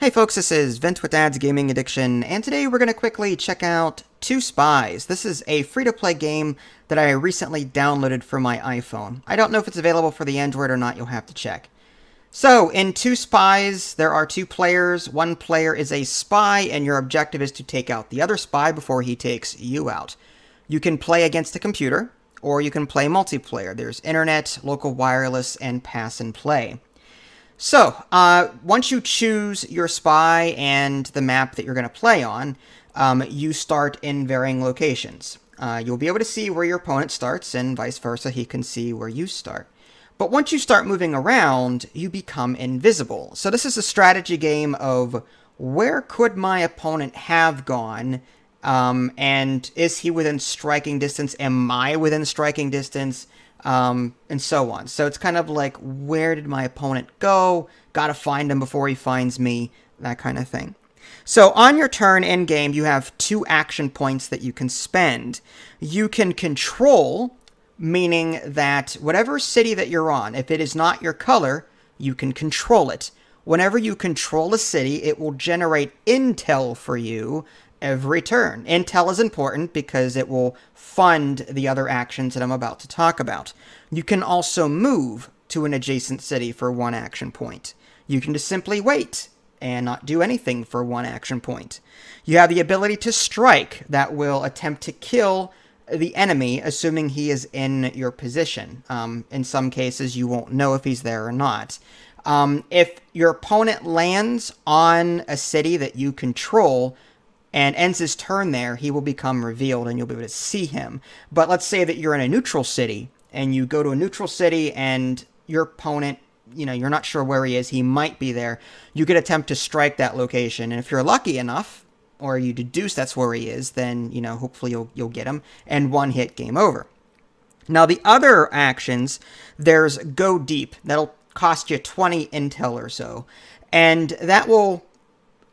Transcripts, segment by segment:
Hey folks, this is Vince with Dad's Gaming Addiction, and today we're going to quickly check out Spies. This is a free-to-play game that I recently downloaded for my iPhone. I don't know if it's available for the Android or not, you'll have to check. So, in Spies, there are two players. One player is a spy, and your objective is to take out the other spy before he takes you out. You can play against a computer, or you can play multiplayer. There's internet, local wireless, and pass and play. So, once you choose your spy and the map that you're going to play on, you start in varying locations. You'll be able to see where your opponent starts, and vice versa, he can see where you start. But once you start moving around, you become invisible. So this is a strategy game of where could my opponent have gone, and is he within striking distance? Am I within striking distance? And so on. So it's kind of like, where did my opponent go? Gotta find him before he finds me, that kind of thing. So on your turn in game, you have 2 action points that you can spend. You can control, meaning that whatever city that you're on, if it is not your color, you can control it. Whenever you control a city, it will generate intel for you every turn. Intel is important because it will fund the other actions that I'm about to talk about. You can also move to an adjacent city for 1 action point. You can just simply wait and not do anything for 1 action point. You have the ability to strike that will attempt to kill the enemy, assuming he is in your position. In some cases, you won't know if he's there or not. If your opponent lands on a city that you control and ends his turn there, he will become revealed and you'll be able to see him. But let's say that you're in a neutral city, and you go to a neutral city and your opponent, you're not sure where he is, he might be there. You could attempt to strike that location, and if you're lucky enough, or you deduce that's where he is, then, hopefully you'll get him, and 1 hit, game over. Now, the other actions, there's Go Deep. That'll cost you 20 intel or so, and that will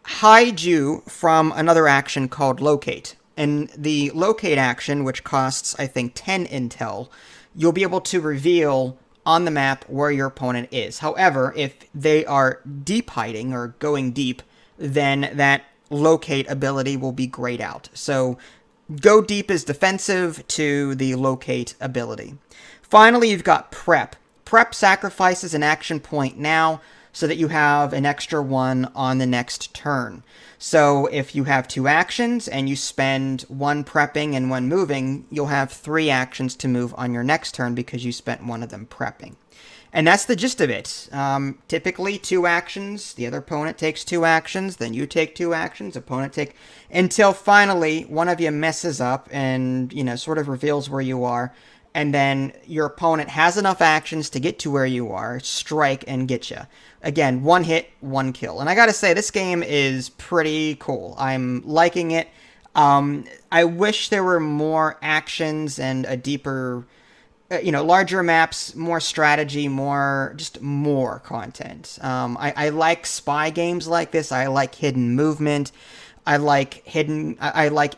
hide you from another action called Locate. And the Locate action, which costs, I think, 10 intel, you'll be able to reveal on the map where your opponent is. However, if they are deep hiding or going deep, then that Locate ability will be grayed out. So Go Deep is defensive to the Locate ability. Finally, you've got Prep. Prep sacrifices an action point now, so that you have an extra 1 on the next turn. So if you have 2 actions and you spend 1 prepping and 1 moving, you'll have 3 actions to move on your next turn because you spent 1 of them prepping. And that's the gist of it. Typically 2 actions, the other opponent takes 2 actions, then you take 2 actions, opponent take, until finally one of you messes up and, sort of reveals where you are. And then your opponent has enough actions to get to where you are, strike, and get you. Again, 1 hit, 1 kill. And I gotta say, this game is pretty cool. I'm liking it. I wish there were more actions and a deeper, larger maps, more strategy, more content. I like spy games like this. I like hidden movement. I like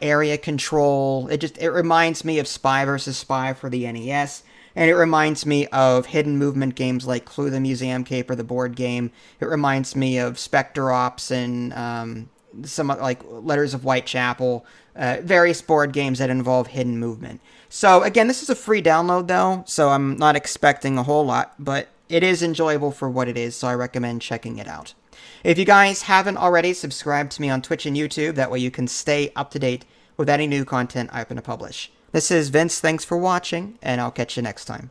area control. It reminds me of Spy vs. Spy for the NES, and it reminds me of hidden movement games like Clue the Museum Caper, the board game. It reminds me of Spectre Ops and some like Letters of Whitechapel, various board games that involve hidden movement. So again, this is a free download though, so I'm not expecting a whole lot, but it is enjoyable for what it is, so I recommend checking it out. If you guys haven't already, subscribe to me on Twitch and YouTube. That way you can stay up to date with any new content I happen to publish. This is Vince. Thanks for watching, and I'll catch you next time.